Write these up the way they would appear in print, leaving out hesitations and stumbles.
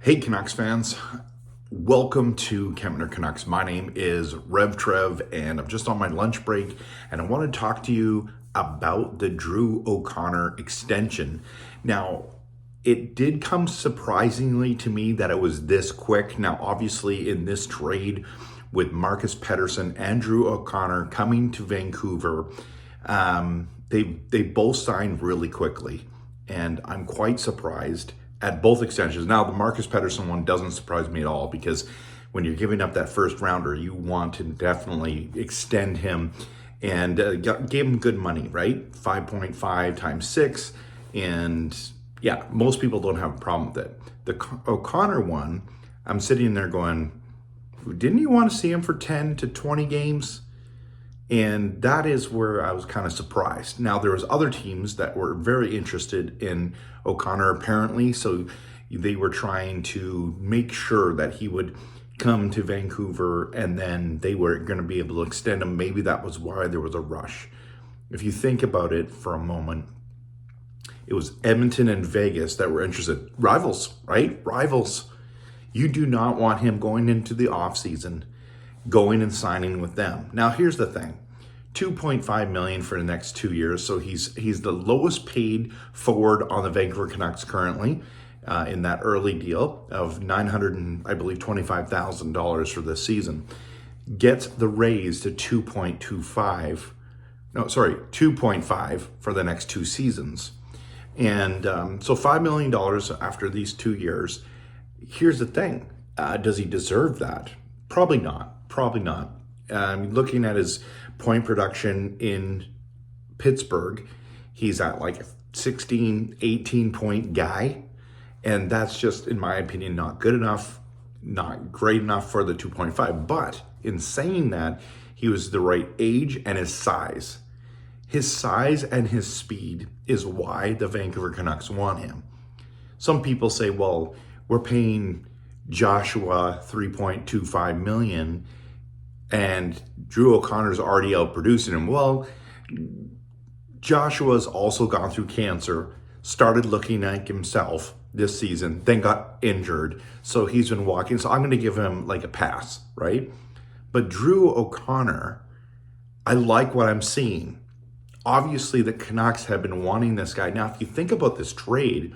Hey Canucks fans, welcome to Kempner Canucks. My name is RevTrev and I'm just on my lunch break and I want to talk to you about the Drew O'Connor extension. Now, it did come surprisingly to me that it was this quick. Now, obviously in this trade with Marcus Pettersson and Drew O'Connor coming to Vancouver, they both signed really quickly and I'm quite surprised at both extensions. Now, the Marcus Pettersson one doesn't surprise me at all because when you're giving up that first rounder, you want to definitely extend him and gave him good money, right? 5.5 times 6. And yeah, most people don't have a problem with it. The O'Connor one, I'm sitting there going, didn't you want to see him for 10 to 20 games? And that is where I was kind of surprised. Now, there was other teams that were very interested in O'Connor apparently, so they were trying to make sure that he would come to Vancouver and then they were going to be able to extend him. Maybe that was why there was a rush. If you think about it for a moment, it was Edmonton and Vegas that were interested. Rivals, right? Rivals. You do not want him going into the offseason going and signing with them. Now, here's the thing. $2.5 million for the next 2 years. So he's the lowest paid forward on the Vancouver Canucks currently in that early deal of $925,000 for this season. Gets the raise to 2.5 for the next 2 seasons. And so $5 million after these 2 years. Here's the thing. Does he deserve that? Probably not. Probably not. Looking at his point production in Pittsburgh, he's at like a 16, 18 point guy. And that's just, in my opinion, not good enough, not great enough for the 2.5. But in saying that, he was the right age and his size. His size and his speed is why the Vancouver Canucks want him. Some people say, well, we're paying Joshua $3.25 million and Drew O'Connor's already out producing him. Well, Joshua's also gone through cancer, started looking like himself this season, then got injured. So he's been walking. So I'm going to give him like a pass, right? But Drew O'Connor, I like what I'm seeing. Obviously, the Canucks have been wanting this guy. Now, if you think about this trade,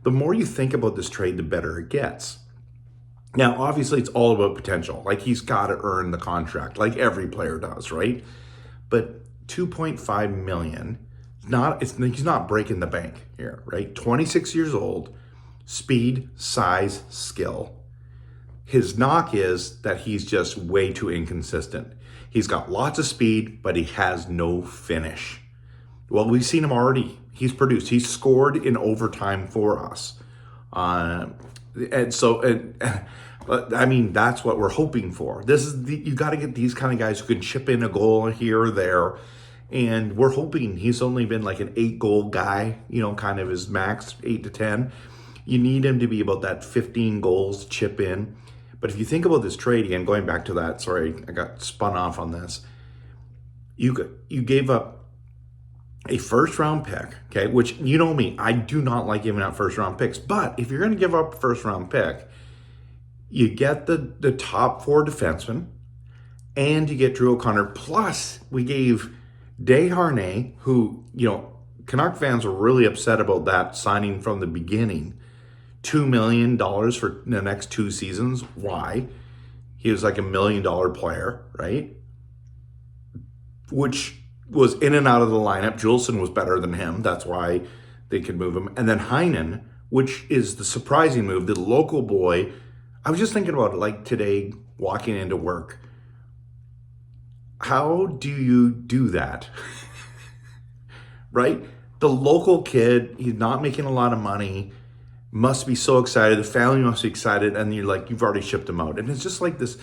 the more you think about this trade, the better it gets. Now, obviously, it's all about potential. Like, he's got to earn the contract, like every player does, right? But $2.5 million, he's not breaking the bank here, right? 26 years old, speed, size, skill. His knock is that he's just way too inconsistent. He's got lots of speed, but he has no finish. Well, we've seen him already. He's produced. He's scored in overtime for us. That's what we're hoping for. You got to get these kind of guys who can chip in a goal here or there. And we're hoping. He's only been like an 8-goal guy, kind of his max, 8 to 10. You need him to be about that 15 goals chip in. But if you think about this trade, again, going back to that, sorry, I got spun off on this. You gave up a first-round pick, okay, which, you know me, I do not like giving out first-round picks. But if you're going to give up a first-round pick, you get the top 4 defensemen, and you get Drew O'Connor. Plus, we gave Desharnais, who, Canuck fans were really upset about that signing from the beginning, $2 million for the next 2 seasons. Why? He was like $1 million player, right? Which was in and out of the lineup. Juleson was better than him. That's why they could move him. And then Heinen, which is the surprising move, the local boy. I was just thinking about it like today, walking into work. How do you do that? Right? The local kid, he's not making a lot of money, must be so excited. The family must be excited. And you're like, you've already shipped him out. And it's just like this,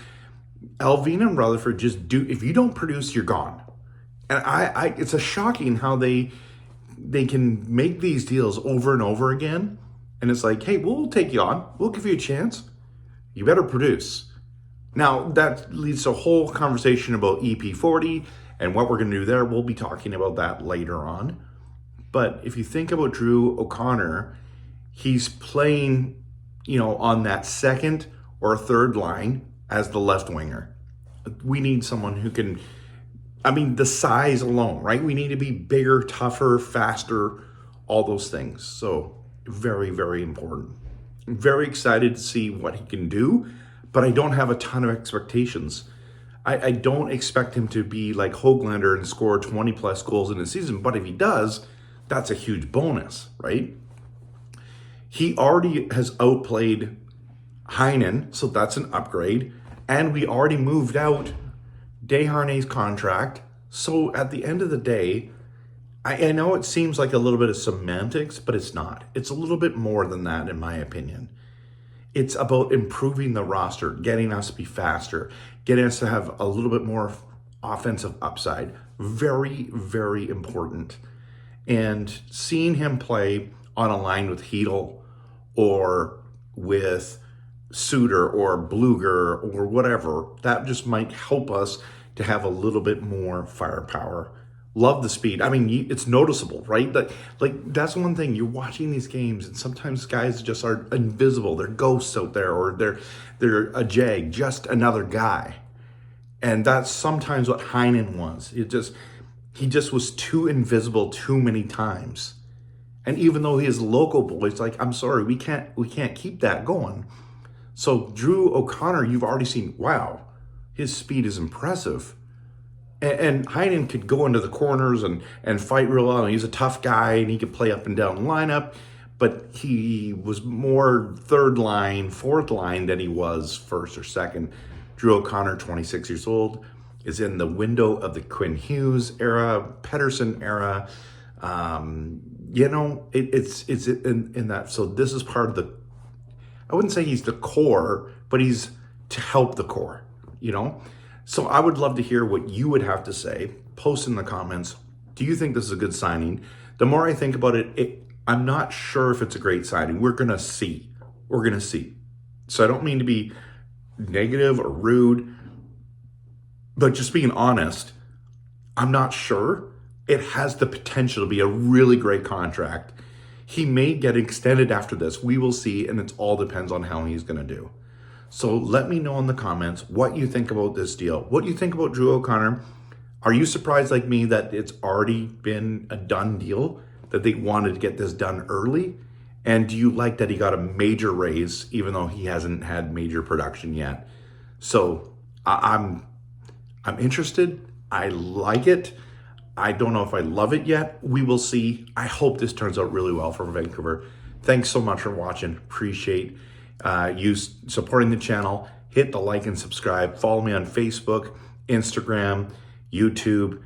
Alvin and Rutherford if you don't produce, you're gone. And it's a shocking how they can make these deals over and over again. And it's like, hey, we'll take you on. We'll give you a chance. You better produce. Now, that leads to a whole conversation about EP40 and what we're going to do there. We'll be talking about that later on. But if you think about Drew O'Connor, he's playing on that second or third line as the left winger. We need someone who can, the size alone, right? We need to be bigger, tougher, faster, all those things. So very, very important. I'm very excited to see what he can do, but I don't have a ton of expectations. I don't expect him to be like Höglander and score 20 plus goals in a season, but if he does, that's a huge bonus, right? He already has outplayed Heinen, so that's an upgrade. And we already moved out Desharnais' contract. So at the end of the day, I know it seems like a little bit of semantics, but it's not. It's a little bit more than that, in my opinion. It's about improving the roster, getting us to be faster, getting us to have a little bit more offensive upside. Very, very important. And seeing him play on a line with Hedl or with Suter or Bluger or whatever, that just might help us to have a little bit more firepower. Love the speed. It's noticeable, right? That's one thing. You're watching these games, and sometimes guys just are invisible. They're ghosts out there, or they're a jag, just another guy. And that's sometimes what Heinen was. He just was too invisible too many times. And even though he is local boys, I'm sorry, we can't keep that going. So Drew O'Connor, you've already seen, wow, his speed is impressive. And Heinen could go into the corners and fight real well. And he's a tough guy, and he could play up and down the lineup. But he was more third line, fourth line than he was first or second. Drew O'Connor, 26 years old, is in the window of the Quinn Hughes era, Pettersson era. It's in that. So this is part of the, I wouldn't say he's the core, but he's to help the core, So I would love to hear what you would have to say. Post in the comments. Do you think this is a good signing? The more I think about it, I'm not sure if it's a great signing. We're going to see. So I don't mean to be negative or rude, but just being honest, I'm not sure. It has the potential to be a really great contract. He may get extended after this. We will see, and it all depends on how he's going to do. So let me know in the comments what you think about this deal. What do you think about Drew O'Connor? Are you surprised like me that it's already been a done deal, that they wanted to get this done early? And do you like that he got a major raise, even though he hasn't had major production yet? So I'm interested. I like it. I don't know if I love it yet. We will see. I hope this turns out really well for Vancouver. Thanks so much for watching. Appreciate you supporting the channel. Hit the like and subscribe. Follow me on Facebook, Instagram, YouTube,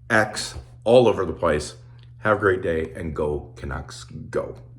X, all over the place. Have a great day, and go Canucks, go.